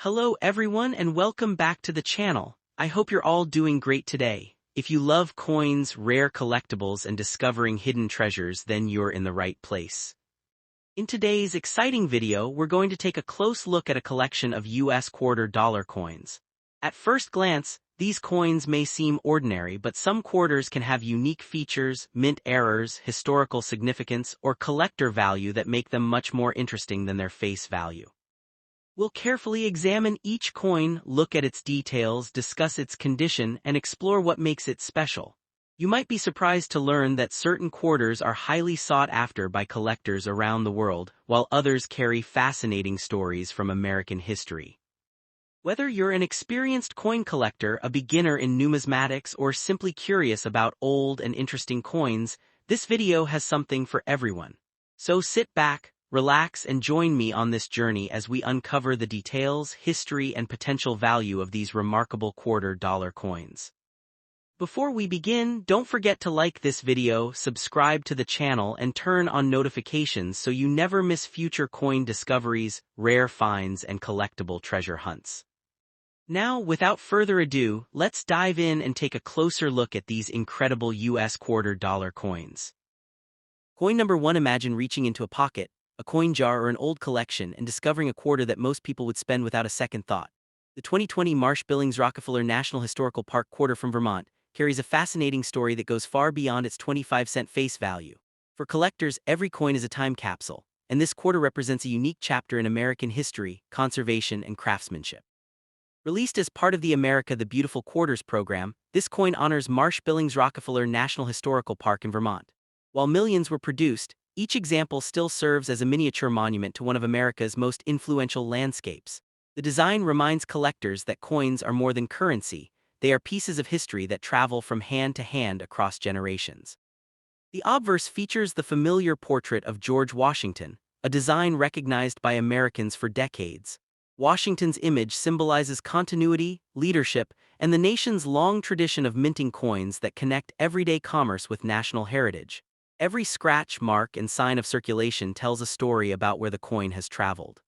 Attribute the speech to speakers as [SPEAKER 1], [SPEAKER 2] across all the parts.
[SPEAKER 1] Hello everyone and welcome back to the channel. I hope you're all doing great today. If you love coins, rare collectibles, and discovering hidden treasures, then you're in the right place. In today's exciting video, we're going to take a close look at a collection of US quarter dollar coins. At first glance, these coins may seem ordinary, but some quarters can have unique features, mint errors, historical significance, or collector value that make them much more interesting than their face value. We'll carefully examine each coin, look at its details, discuss its condition, and explore what makes it special. You might be surprised to learn that certain quarters are highly sought after by collectors around the world, while others carry fascinating stories from American history. Whether you're an experienced coin collector, a beginner in numismatics, or simply curious about old and interesting coins, this video has something for everyone. So sit back, relax, and join me on this journey as we uncover the details, history, and potential value of these remarkable quarter dollar coins. Before we begin, don't forget to like this video, subscribe to the channel, and turn on notifications so you never miss future coin discoveries, rare finds, and collectible treasure hunts. Now, without further ado, let's dive in and take a closer look at these incredible US quarter dollar coins. Coin number 1. Imagine reaching into a pocket, a coin jar, or an old collection and discovering a quarter that most people would spend without a second thought. The 2020 Marsh-Billings-Rockefeller National Historical Park quarter from Vermont carries a fascinating story that goes far beyond its 25-cent face value. For collectors, every coin is a time capsule, and this quarter represents a unique chapter in American history, conservation, and craftsmanship. Released as part of the America the Beautiful Quarters program, this coin honors Marsh-Billings-Rockefeller National Historical Park in Vermont. While millions were produced, each example still serves as a miniature monument to one of America's most influential landscapes. The design reminds collectors that coins are more than currency, they are pieces of history that travel from hand to hand across generations. The obverse features the familiar portrait of George Washington, a design recognized by Americans for decades. Washington's image symbolizes continuity, leadership, and the nation's long tradition of minting coins that connect everyday commerce with national heritage. Every scratch, mark, and sign of circulation tells a story about where the coin has traveled.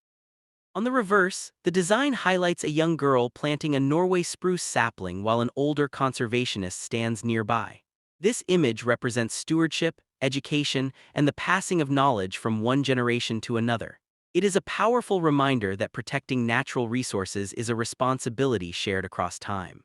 [SPEAKER 1] On the reverse, the design highlights a young girl planting a Norway spruce sapling while an older conservationist stands nearby. This image represents stewardship, education, and the passing of knowledge from one generation to another. It is a powerful reminder that protecting natural resources is a responsibility shared across time.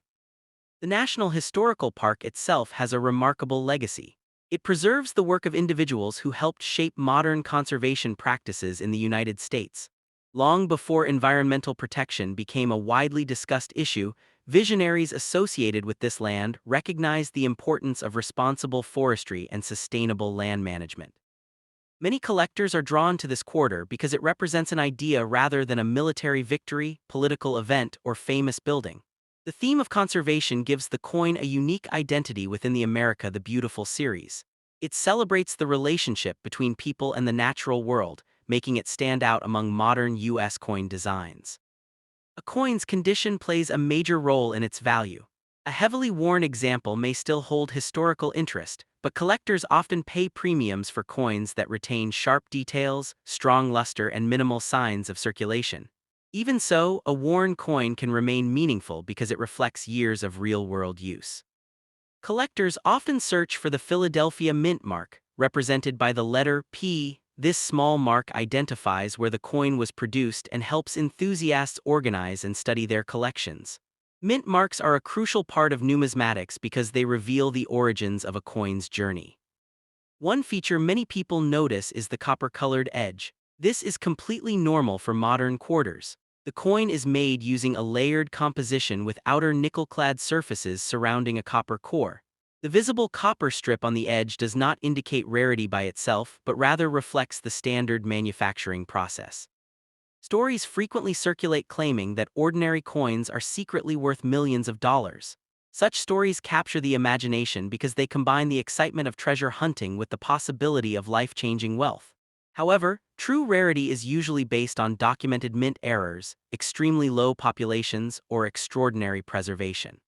[SPEAKER 1] The National Historical Park itself has a remarkable legacy. It preserves the work of individuals who helped shape modern conservation practices in the United States. Long before environmental protection became a widely discussed issue, visionaries associated with this land recognized the importance of responsible forestry and sustainable land management. Many collectors are drawn to this quarter because it represents an idea rather than a military victory, political event, or famous building. The theme of conservation gives the coin a unique identity within the America the Beautiful series. It celebrates the relationship between people and the natural world, making it stand out among modern US coin designs. A coin's condition plays a major role in its value. A heavily worn example may still hold historical interest, but collectors often pay premiums for coins that retain sharp details, strong luster, and minimal signs of circulation. Even so, a worn coin can remain meaningful because it reflects years of real-world use. Collectors often search for the Philadelphia mint mark, represented by the letter P. This small mark identifies where the coin was produced and helps enthusiasts organize and study their collections. Mint marks are a crucial part of numismatics because they reveal the origins of a coin's journey. One feature many people notice is the copper-colored edge. This is completely normal for modern quarters. The coin is made using a layered composition with outer nickel-clad surfaces surrounding a copper core. The visible copper strip on the edge does not indicate rarity by itself, but rather reflects the standard manufacturing process. Stories frequently circulate claiming that ordinary coins are secretly worth millions of dollars. Such stories capture the imagination because they combine the excitement of treasure hunting with the possibility of life-changing wealth. However, true rarity is usually based on documented mint errors, extremely low populations, or extraordinary preservation.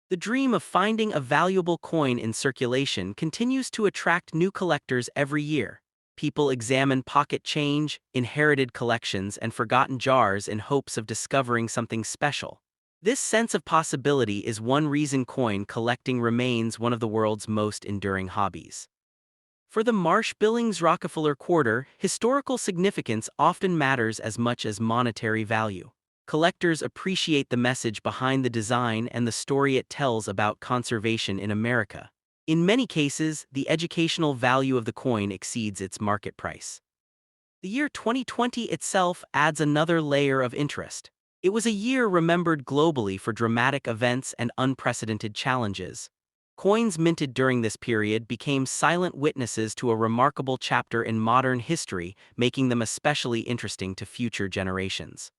[SPEAKER 1] The dream of finding a valuable coin in circulation continues to attract new collectors every year. people examine pocket change, inherited collections, and forgotten jars in hopes of discovering something special. This sense of possibility is one reason coin collecting remains one of the world's most enduring hobbies. For the Marsh-Billings-Rockefeller quarter, historical significance often matters as much as monetary value. Collectors appreciate the message behind the design and the story it tells about conservation in America. In many cases, the educational value of the coin exceeds its market price. The year 2020 itself adds another layer of interest. It was a year remembered globally for dramatic events and unprecedented challenges. Coins minted during this period became silent witnesses to a remarkable chapter in modern history, making them especially interesting to future generations.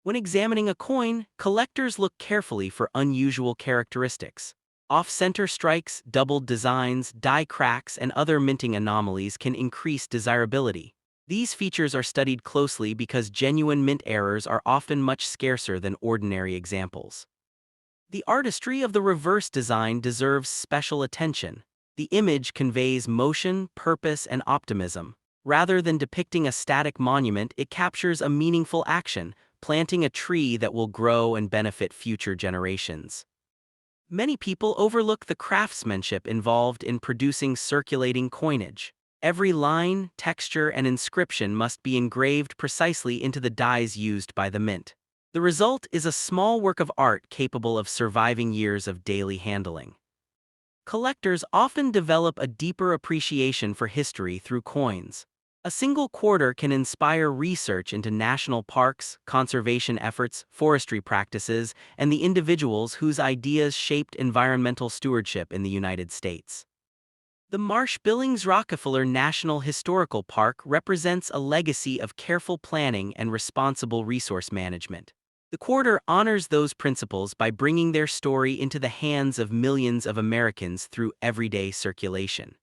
[SPEAKER 1] When examining a coin, collectors look carefully for unusual characteristics. Off-center strikes, doubled designs, die cracks, and other minting anomalies can increase desirability. These features are studied closely because genuine mint errors are often much scarcer than ordinary examples. The artistry of the reverse design deserves special attention. The image conveys motion, purpose, and optimism. Rather than depicting a static monument, it captures a meaningful action, planting a tree that will grow and benefit future generations. Many people overlook the craftsmanship involved in producing circulating coinage. Every line, texture, and inscription must be engraved precisely into the dies used by the mint. The result is a small work of art capable of surviving years of daily handling. Collectors often develop a deeper appreciation for history through coins. A single quarter can inspire research into national parks, conservation efforts, forestry practices, and the individuals whose ideas shaped environmental stewardship in the United States. The Marsh-Billings-Rockefeller National Historical Park represents a legacy of careful planning and responsible resource management. The quarter honors those principles by bringing their story into the hands of millions of Americans through everyday circulation.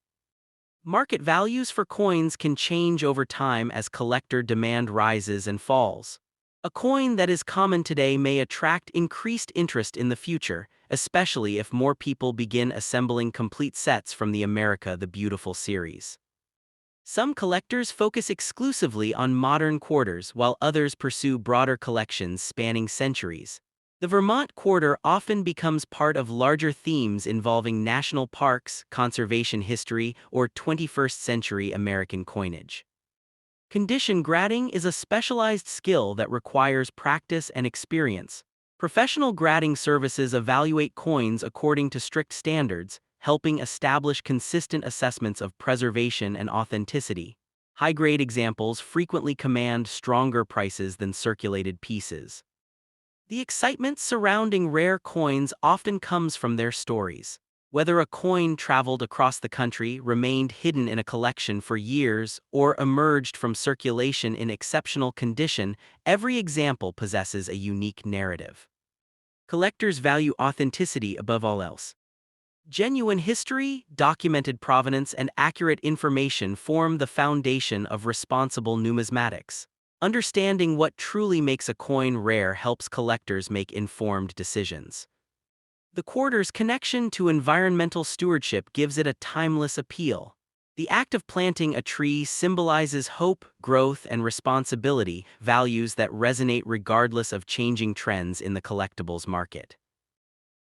[SPEAKER 1] Market values for coins can change over time as collector demand rises and falls. A coin that is common today may attract increased interest in the future, especially if more people begin assembling complete sets from the America the Beautiful series. Some collectors focus exclusively on modern quarters while others pursue broader collections spanning centuries. The Vermont quarter often becomes part of larger themes involving national parks, conservation history, or 21st-century American coinage. Condition grading is a specialized skill that requires practice and experience. Professional grading services evaluate coins according to strict standards, helping establish consistent assessments of preservation and authenticity. High-grade examples frequently command stronger prices than circulated pieces. The excitement surrounding rare coins often comes from their stories. Whether a coin traveled across the country, remained hidden in a collection for years, or emerged from circulation in exceptional condition, every example possesses a unique narrative. Collectors value authenticity above all else. Genuine history, documented provenance, and accurate information form the foundation of responsible numismatics. Understanding what truly makes a coin rare helps collectors make informed decisions. The quarter's connection to environmental stewardship gives it a timeless appeal. The act of planting a tree symbolizes hope, growth, and responsibility, values that resonate regardless of changing trends in the collectibles market.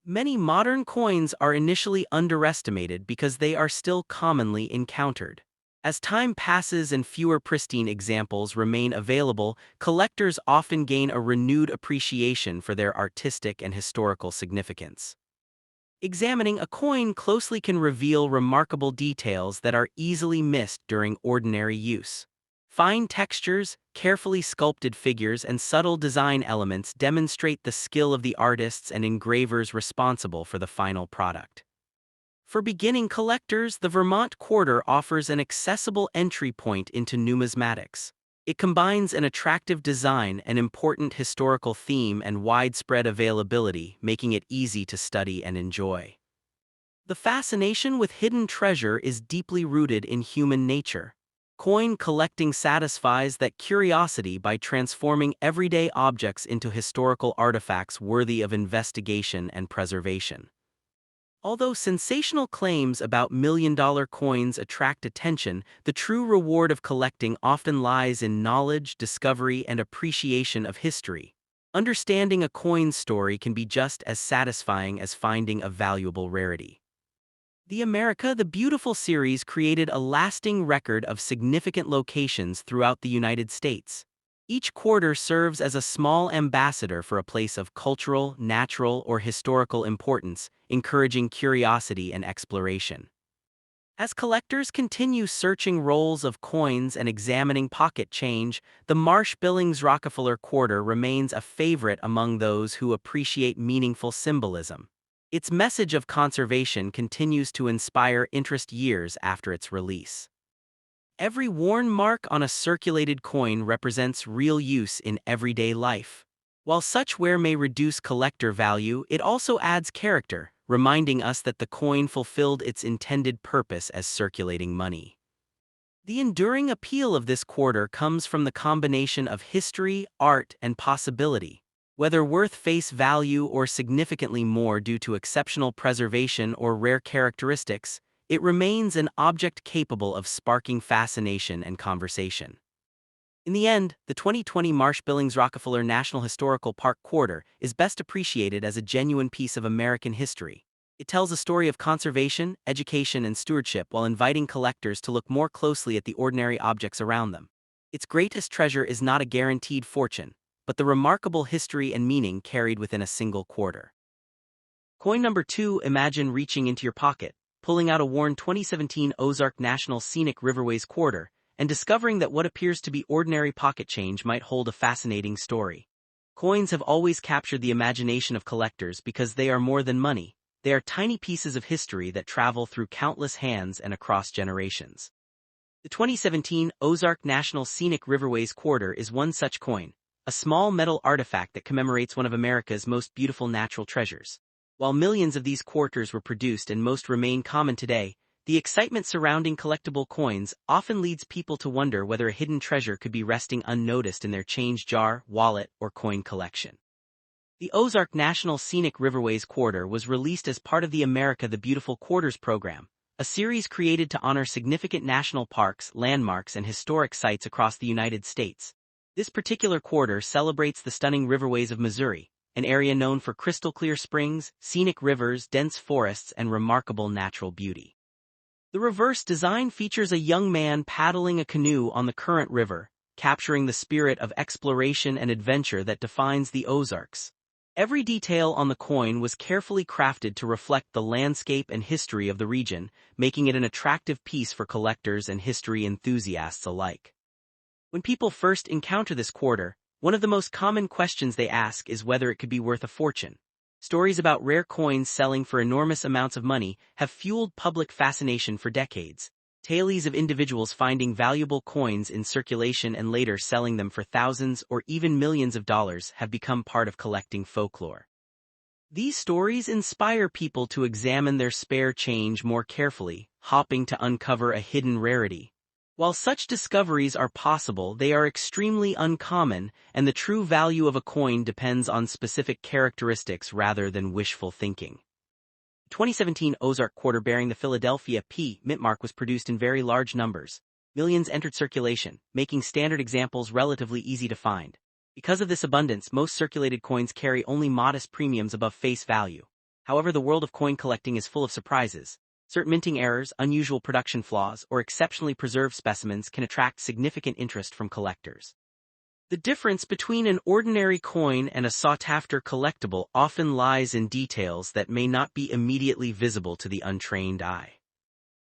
[SPEAKER 1] Many modern coins are initially underestimated because they are still commonly encountered. As time passes and fewer pristine examples remain available, collectors often gain a renewed appreciation for their artistic and historical significance. Examining a coin closely can reveal remarkable details that are easily missed during ordinary use. Fine textures, carefully sculpted figures, and subtle design elements demonstrate the skill of the artists and engravers responsible for the final product. For beginning collectors, the Vermont quarter offers an accessible entry point into numismatics. It combines an attractive design, an important historical theme, and widespread availability, making it easy to study and enjoy. The fascination with hidden treasure is deeply rooted in human nature. Coin collecting satisfies that curiosity by transforming everyday objects into historical artifacts worthy of investigation and preservation. Although sensational claims about million-dollar coins attract attention, the true reward of collecting often lies in knowledge, discovery, and appreciation of history. Understanding a coin's story can be just as satisfying as finding a valuable rarity. The America the Beautiful series created a lasting record of significant locations throughout the United States. Each quarter serves as a small ambassador for a place of cultural, natural, or historical importance, encouraging curiosity and exploration. As collectors continue searching rolls of coins and examining pocket change, the Marsh-Billings-Rockefeller quarter remains a favorite among those who appreciate meaningful symbolism. Its message of conservation continues to inspire interest years after its release. Every worn mark on a circulated coin represents real use in everyday life. While such wear may reduce collector value, it also adds character, reminding us that the coin fulfilled its intended purpose as circulating money. The enduring appeal of this quarter comes from the combination of history, art, and possibility. Whether worth face value or significantly more due to exceptional preservation or rare characteristics, it remains an object capable of sparking fascination and conversation. In the end, the 2020 Marsh-Billings-Rockefeller National Historical Park Quarter is best appreciated as a genuine piece of American history. It tells a story of conservation, education, and stewardship while inviting collectors to look more closely at the ordinary objects around them. Its greatest treasure is not a guaranteed fortune, but the remarkable history and meaning carried within a single quarter. Coin number 2. Imagine reaching into your pocket, pulling out a worn 2017 Ozark National Scenic Riverways quarter, and discovering that what appears to be ordinary pocket change might hold a fascinating story. Coins have always captured the imagination of collectors because they are more than money. They are tiny pieces of history that travel through countless hands and across generations. The 2017 Ozark National Scenic Riverways quarter is one such coin, a small metal artifact that commemorates one of America's most beautiful natural treasures. While millions of these quarters were produced and most remain common today, the excitement surrounding collectible coins often leads people to wonder whether a hidden treasure could be resting unnoticed in their change jar, wallet, or coin collection. The Ozark National Scenic Riverways Quarter was released as part of the America the Beautiful Quarters program, a series created to honor significant national parks, landmarks, and historic sites across the United States. This particular quarter celebrates the stunning riverways of Missouri, an area known for crystal-clear springs, scenic rivers, dense forests, and remarkable natural beauty. The reverse design features a young man paddling a canoe on the current river, capturing the spirit of exploration and adventure that defines the Ozarks. Every detail on the coin was carefully crafted to reflect the landscape and history of the region, making it an attractive piece for collectors and history enthusiasts alike. When people first encounter this quarter, one of the most common questions they ask is whether it could be worth a fortune. Stories about rare coins selling for enormous amounts of money have fueled public fascination for decades. Tales of individuals finding valuable coins in circulation and later selling them for thousands or even millions of dollars have become part of collecting folklore. These stories inspire people to examine their spare change more carefully, hoping to uncover a hidden rarity. While such discoveries are possible, they are extremely uncommon, and the true value of a coin depends on specific characteristics rather than wishful thinking. The 2017 Ozark quarter bearing the Philadelphia P mint mark was produced in very large numbers. Millions entered circulation, making standard examples relatively easy to find. Because of this abundance, most circulated coins carry only modest premiums above face value. However, the world of coin collecting is full of surprises. Certain minting errors, unusual production flaws, or exceptionally preserved specimens can attract significant interest from collectors. The difference between an ordinary coin and a sought-after collectible often lies in details that may not be immediately visible to the untrained eye.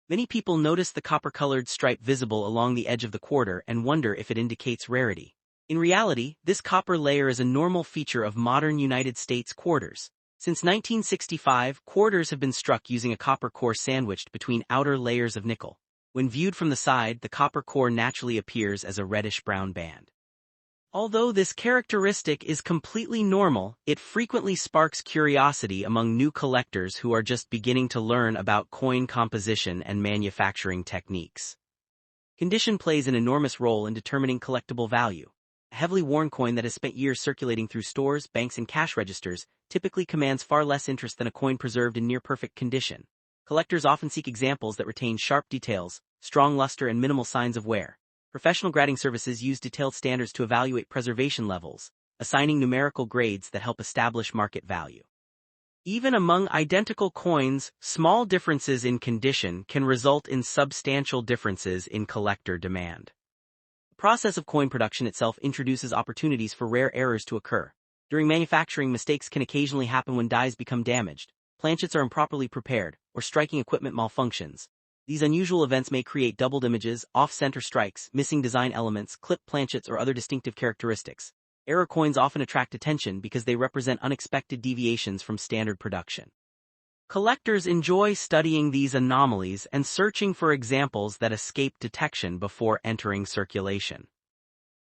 [SPEAKER 1] Many people notice the copper-colored stripe visible along the edge of the quarter and wonder if it indicates rarity. In reality, this copper layer is a normal feature of modern United States quarters. Since 1965, quarters have been struck using a copper core sandwiched between outer layers of nickel. When viewed from the side, the copper core naturally appears as a reddish-brown band. Although this characteristic is completely normal, it frequently sparks curiosity among new collectors who are just beginning to learn about coin composition and manufacturing techniques. Condition plays an enormous role in determining collectible value. A heavily worn coin that has spent years circulating through stores, banks, and cash registers typically commands far less interest than a coin preserved in near-perfect condition. Collectors often seek examples that retain sharp details, strong luster, and minimal signs of wear. Professional grading services use detailed standards to evaluate preservation levels, assigning numerical grades that help establish market value. Even among identical coins, small differences in condition can result in substantial differences in collector demand. The process of coin production itself introduces opportunities for rare errors to occur. During manufacturing, mistakes can occasionally happen when dies become damaged, planchets are improperly prepared, or striking equipment malfunctions. These unusual events may create doubled images, off-center strikes, missing design elements, clipped planchets, or other distinctive characteristics. Error coins often attract attention because they represent unexpected deviations from standard production. Collectors enjoy studying these anomalies and searching for examples that escape detection before entering circulation.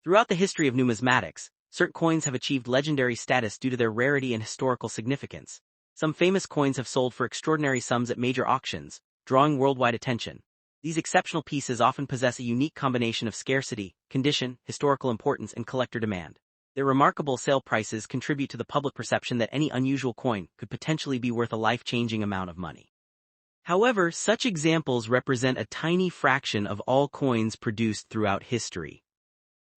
[SPEAKER 1] Throughout the history of numismatics, certain coins have achieved legendary status due to their rarity and historical significance. Some famous coins have sold for extraordinary sums at major auctions, drawing worldwide attention. These exceptional pieces often possess a unique combination of scarcity, condition, historical importance, and collector demand. Their remarkable sale prices contribute to the public perception that any unusual coin could potentially be worth a life-changing amount of money. However, such examples represent a tiny fraction of all coins produced throughout history.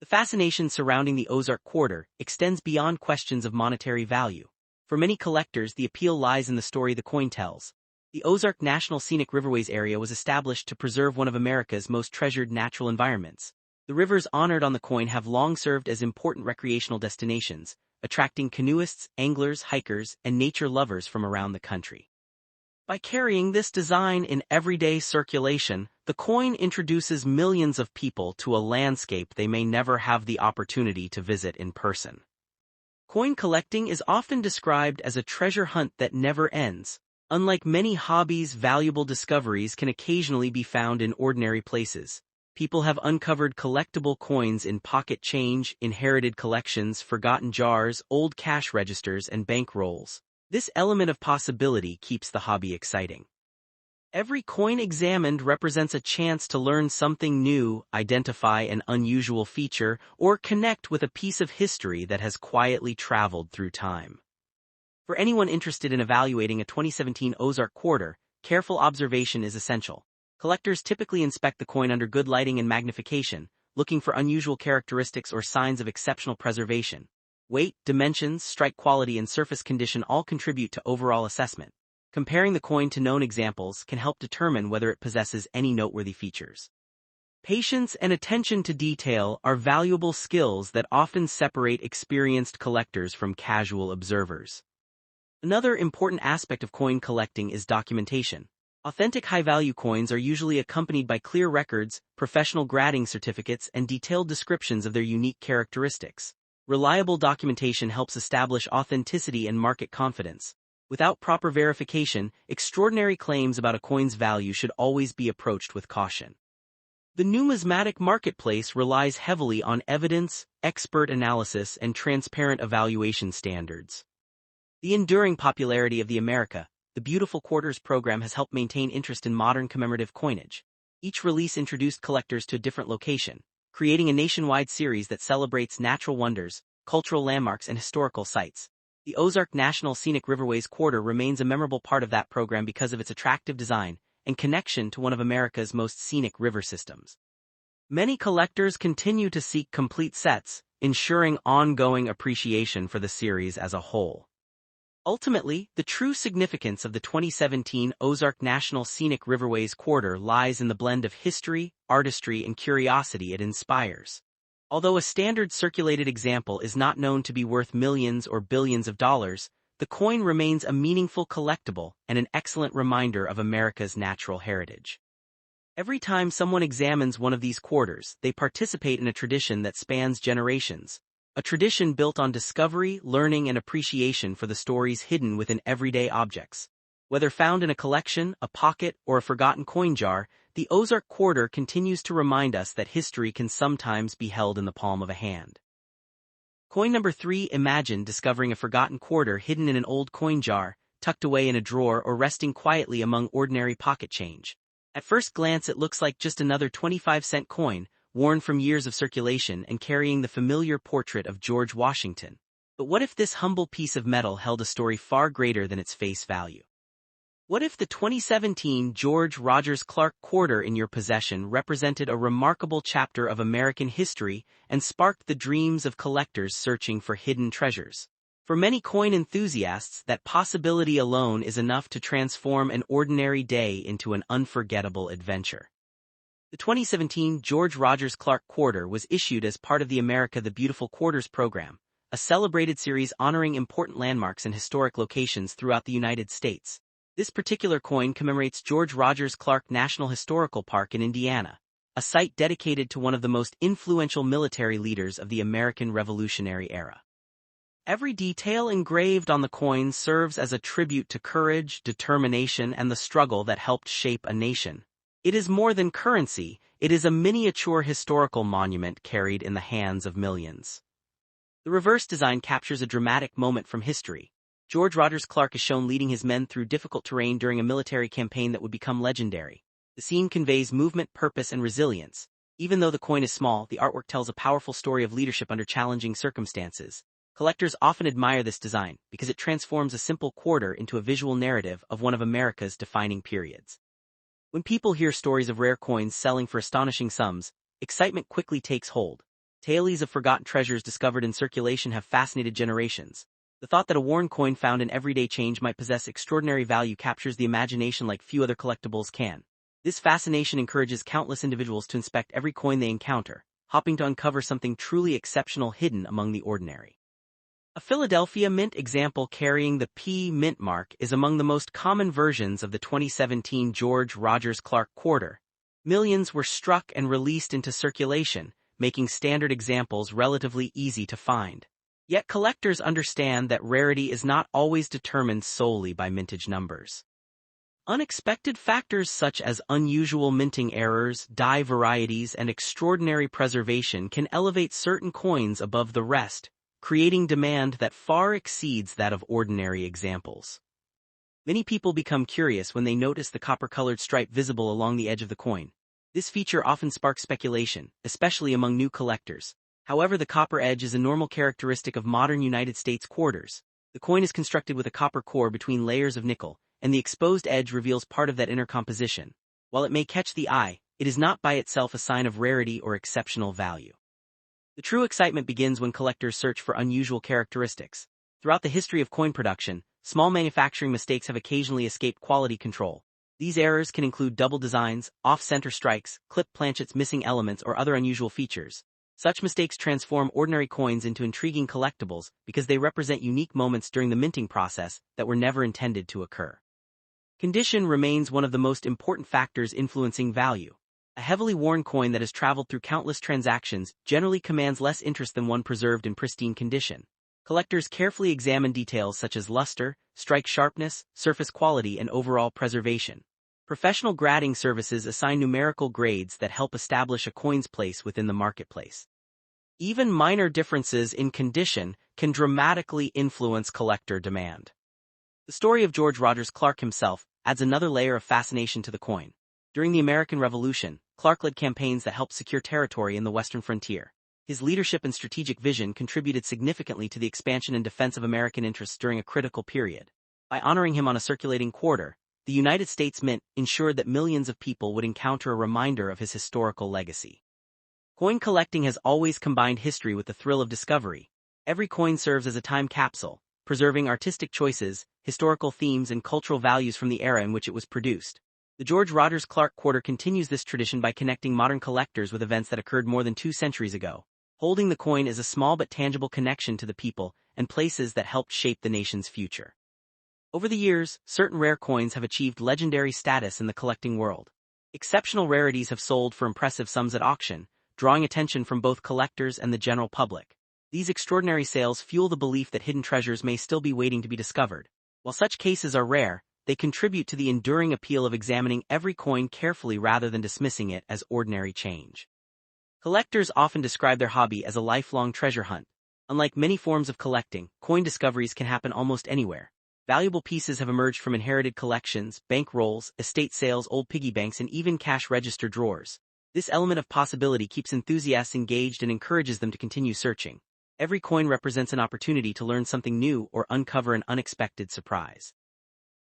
[SPEAKER 1] The fascination surrounding the Ozark quarter extends beyond questions of monetary value. For many collectors, the appeal lies in the story the coin tells. The Ozark National Scenic Riverways area was established to preserve one of America's most treasured natural environments. The rivers honored on the coin have long served as important recreational destinations, attracting canoeists, anglers, hikers, and nature lovers from around the country. By carrying this design in everyday circulation, the coin introduces millions of people to a landscape they may never have the opportunity to visit in person. Coin collecting is often described as a treasure hunt that never ends. Unlike many hobbies, valuable discoveries can occasionally be found in ordinary places. People have uncovered collectible coins in pocket change, inherited collections, forgotten jars, old cash registers, and bank rolls. This element of possibility keeps the hobby exciting. Every coin examined represents a chance to learn something new, identify an unusual feature, or connect with a piece of history that has quietly traveled through time. For anyone interested in evaluating a 2017 Ozark quarter, careful observation is essential. Collectors typically inspect the coin under good lighting and magnification, looking for unusual characteristics or signs of exceptional preservation. Weight, dimensions, strike quality, and surface condition all contribute to overall assessment. Comparing the coin to known examples can help determine whether it possesses any noteworthy features. Patience and attention to detail are valuable skills that often separate experienced collectors from casual observers. Another important aspect of coin collecting is documentation. Authentic high-value coins are usually accompanied by clear records, professional grading certificates, and detailed descriptions of their unique characteristics. Reliable documentation helps establish authenticity and market confidence. Without proper verification, extraordinary claims about a coin's value should always be approached with caution. The numismatic marketplace relies heavily on evidence, expert analysis, and transparent evaluation standards. The enduring popularity of the Beautiful Quarters program has helped maintain interest in modern commemorative coinage. Each release introduced collectors to a different location, creating a nationwide series that celebrates natural wonders, cultural landmarks, and historical sites. The Ozark National Scenic Riverways Quarter remains a memorable part of that program because of its attractive design and connection to one of America's most scenic river systems. Many collectors continue to seek complete sets, ensuring ongoing appreciation for the series as a whole. Ultimately, the true significance of the 2017 Ozark National Scenic Riverways Quarter lies in the blend of history, artistry, and curiosity it inspires. Although a standard circulated example is not known to be worth millions or billions of dollars, the coin remains a meaningful collectible and an excellent reminder of America's natural heritage. Every time someone examines one of these quarters, they participate in a tradition that spans generations. A tradition built on discovery, learning, and appreciation for the stories hidden within everyday objects. Whether found in a collection, a pocket, or a forgotten coin jar, the Ozark Quarter continues to remind us that history can sometimes be held in the palm of a hand. Coin number 3. Imagine discovering a forgotten quarter hidden in an old coin jar, tucked away in a drawer, or resting quietly among ordinary pocket change. At first glance, it looks like just another 25-cent coin, worn from years of circulation and carrying the familiar portrait of George Washington. But what if this humble piece of metal held a story far greater than its face value? What if the 2017 George Rogers Clark quarter in your possession represented a remarkable chapter of American history and sparked the dreams of collectors searching for hidden treasures? For many coin enthusiasts, that possibility alone is enough to transform an ordinary day into an unforgettable adventure. The 2017 George Rogers Clark quarter was issued as part of the America the Beautiful Quarters program, a celebrated series honoring important landmarks and historic locations throughout the United States. This particular coin commemorates George Rogers Clark National Historical Park in Indiana, a site dedicated to one of the most influential military leaders of the American Revolutionary era. Every detail engraved on the coin serves as a tribute to courage, determination, and the struggle that helped shape a nation. It is more than currency, it is a miniature historical monument carried in the hands of millions. The reverse design captures a dramatic moment from history. George Rogers Clark is shown leading his men through difficult terrain during a military campaign that would become legendary. The scene conveys movement, purpose, and resilience. Even though the coin is small, the artwork tells a powerful story of leadership under challenging circumstances. Collectors often admire this design because it transforms a simple quarter into a visual narrative of one of America's defining periods. When people hear stories of rare coins selling for astonishing sums, excitement quickly takes hold. Tales of forgotten treasures discovered in circulation have fascinated generations. The thought that a worn coin found in everyday change might possess extraordinary value captures the imagination like few other collectibles can. This fascination encourages countless individuals to inspect every coin they encounter, hoping to uncover something truly exceptional hidden among the ordinary. A Philadelphia Mint example carrying the P Mint mark is among the most common versions of the 2017 George Rogers Clark quarter. Millions were struck and released into circulation, making standard examples relatively easy to find. Yet collectors understand that rarity is not always determined solely by mintage numbers. Unexpected factors such as unusual minting errors, die varieties, and extraordinary preservation can elevate certain coins above the rest, creating demand that far exceeds that of ordinary examples. Many people become curious when they notice the copper-colored stripe visible along the edge of the coin. This feature often sparks speculation, especially among new collectors. However, the copper edge is a normal characteristic of modern United States quarters. The coin is constructed with a copper core between layers of nickel, and the exposed edge reveals part of that inner composition. While it may catch the eye, it is not by itself a sign of rarity or exceptional value. The true excitement begins when collectors search for unusual characteristics. Throughout the history of coin production, small manufacturing mistakes have occasionally escaped quality control. These errors can include double designs, off-center strikes, clipped planchets missing elements, or other unusual features. Such mistakes transform ordinary coins into intriguing collectibles because they represent unique moments during the minting process that were never intended to occur. Condition remains one of the most important factors influencing value. A heavily worn coin that has traveled through countless transactions generally commands less interest than one preserved in pristine condition. Collectors carefully examine details such as luster, strike sharpness, surface quality, and overall preservation. Professional grading services assign numerical grades that help establish a coin's place within the marketplace. Even minor differences in condition can dramatically influence collector demand. The story of George Rogers Clark himself adds another layer of fascination to the coin. During the American Revolution, Clark led campaigns that helped secure territory in the western frontier. His leadership and strategic vision contributed significantly to the expansion and defense of American interests during a critical period. By honoring him on a circulating quarter, the United States Mint ensured that millions of people would encounter a reminder of his historical legacy. Coin collecting has always combined history with the thrill of discovery. Every coin serves as a time capsule, preserving artistic choices, historical themes, and cultural values from the era in which it was produced. The George Rogers Clark quarter continues this tradition by connecting modern collectors with events that occurred more than 2 centuries ago. Holding the coin is a small but tangible connection to the people and places that helped shape the nation's future. Over the years, certain rare coins have achieved legendary status in the collecting world. Exceptional rarities have sold for impressive sums at auction, drawing attention from both collectors and the general public. These extraordinary sales fuel the belief that hidden treasures may still be waiting to be discovered. While such cases are rare, they contribute to the enduring appeal of examining every coin carefully rather than dismissing it as ordinary change. Collectors often describe their hobby as a lifelong treasure hunt. Unlike many forms of collecting, coin discoveries can happen almost anywhere. Valuable pieces have emerged from inherited collections, bank rolls, estate sales, old piggy banks, and even cash register drawers. This element of possibility keeps enthusiasts engaged and encourages them to continue searching. Every coin represents an opportunity to learn something new or uncover an unexpected surprise.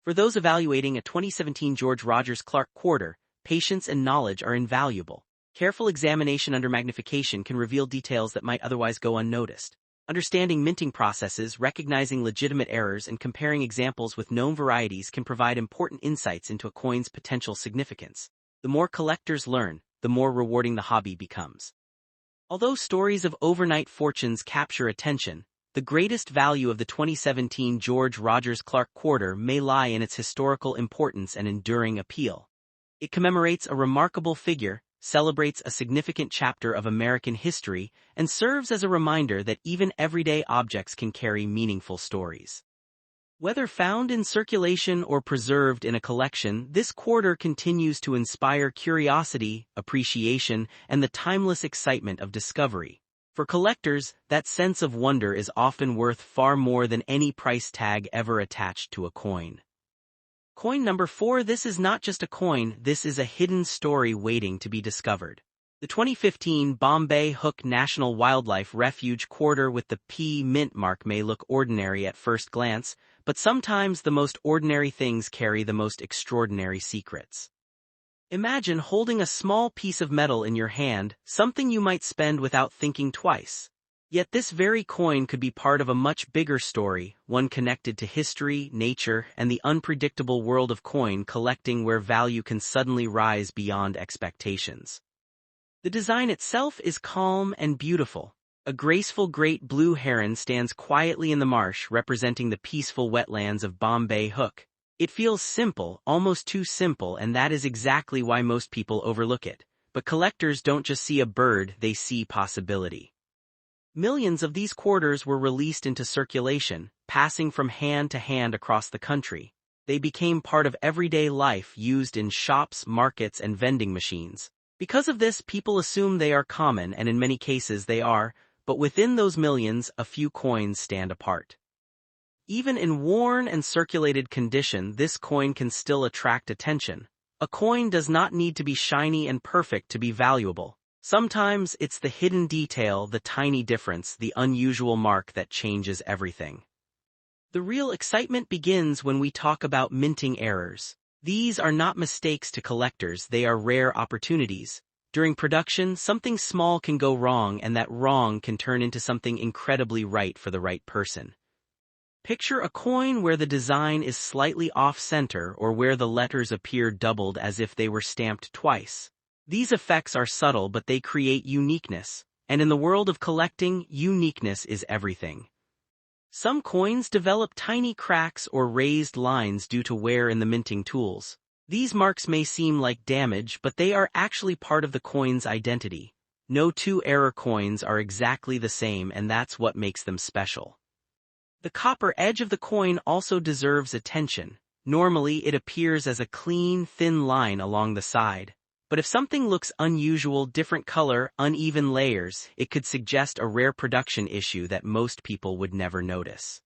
[SPEAKER 1] For those evaluating a 2017 George Rogers Clark quarter, patience and knowledge are invaluable. Careful examination under magnification can reveal details that might otherwise go unnoticed. Understanding minting processes, recognizing legitimate errors, and comparing examples with known varieties can provide important insights into a coin's potential significance. The more collectors learn, the more rewarding the hobby becomes. Although stories of overnight fortunes capture attention, the greatest value of the 2017 George Rogers Clark quarter may lie in its historical importance and enduring appeal. It commemorates a remarkable figure, celebrates a significant chapter of American history, and serves as a reminder that even everyday objects can carry meaningful stories. Whether found in circulation or preserved in a collection, this quarter continues to inspire curiosity, appreciation, and the timeless excitement of discovery. For collectors, that sense of wonder is often worth far more than any price tag ever attached to a coin. Coin number 4. This is not just a coin, this is a hidden story waiting to be discovered. The 2015 Bombay Hook National Wildlife Refuge quarter with the P mint mark may look ordinary at first glance, but sometimes the most ordinary things carry the most extraordinary secrets. Imagine holding a small piece of metal in your hand, something you might spend without thinking twice. Yet this very coin could be part of a much bigger story, one connected to history, nature, and the unpredictable world of coin collecting where value can suddenly rise beyond expectations. The design itself is calm and beautiful. A graceful great blue heron stands quietly in the marsh representing the peaceful wetlands of Bombay Hook. It feels simple, almost too simple, and that is exactly why most people overlook it. But collectors don't just see a bird, they see possibility. Millions of these quarters were released into circulation, passing from hand to hand across the country. They became part of everyday life, used in shops, markets, and vending machines. Because of this, people assume they are common, and in many cases they are, but within those millions, a few coins stand apart. Even in worn and circulated condition, this coin can still attract attention. A coin does not need to be shiny and perfect to be valuable. Sometimes it's the hidden detail, the tiny difference, the unusual mark that changes everything. The real excitement begins when we talk about minting errors. These are not mistakes to collectors, they are rare opportunities. During production, something small can go wrong, and that wrong can turn into something incredibly right for the right person. Picture a coin where the design is slightly off-center or where the letters appear doubled as if they were stamped twice. These effects are subtle, but they create uniqueness, and in the world of collecting, uniqueness is everything. Some coins develop tiny cracks or raised lines due to wear in the minting tools. These marks may seem like damage, but they are actually part of the coin's identity. No two error coins are exactly the same, and that's what makes them special. The copper edge of the coin also deserves attention. Normally, it appears as a clean, thin line along the side. But if something looks unusual, different color, uneven layers, it could suggest a rare production issue that most people would never notice.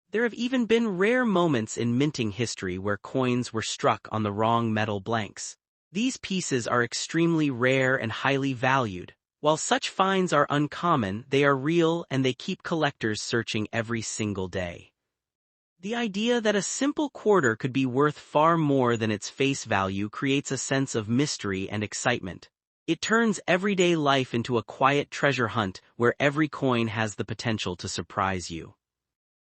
[SPEAKER 1] There have even been rare moments in minting history where coins were struck on the wrong metal blanks. These pieces are extremely rare and highly valued. While such finds are uncommon, they are real and they keep collectors searching every single day. The idea that a simple quarter could be worth far more than its face value creates a sense of mystery and excitement. It turns everyday life into a quiet treasure hunt where every coin has the potential to surprise you.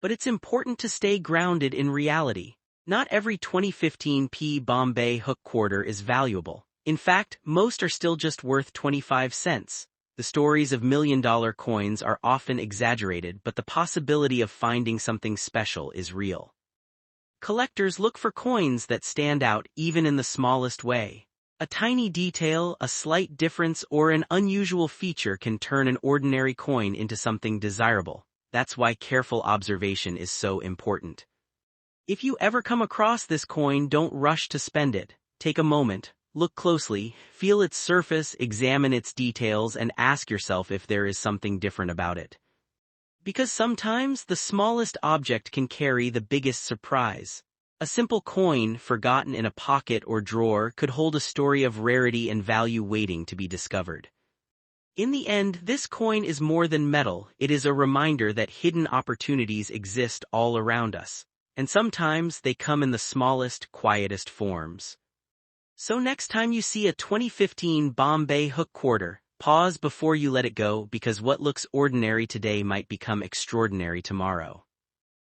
[SPEAKER 1] But it's important to stay grounded in reality. Not every 2015 P Bombay Hook quarter is valuable. In fact, most are still just worth 25 cents. The stories of million-dollar coins are often exaggerated, but the possibility of finding something special is real. Collectors look for coins that stand out even in the smallest way. A tiny detail, a slight difference, or an unusual feature can turn an ordinary coin into something desirable. That's why careful observation is so important. If you ever come across this coin, don't rush to spend it. Take a moment. Look closely, feel its surface, examine its details, and ask yourself if there is something different about it. Because sometimes the smallest object can carry the biggest surprise. A simple coin, forgotten in a pocket or drawer, could hold a story of rarity and value waiting to be discovered. In the end, this coin is more than metal. It is a reminder that hidden opportunities exist all around us, and sometimes they come in the smallest, quietest forms. So next time you see a 2015 Bombay hook quarter, pause before you let it go, because what looks ordinary today might become extraordinary tomorrow.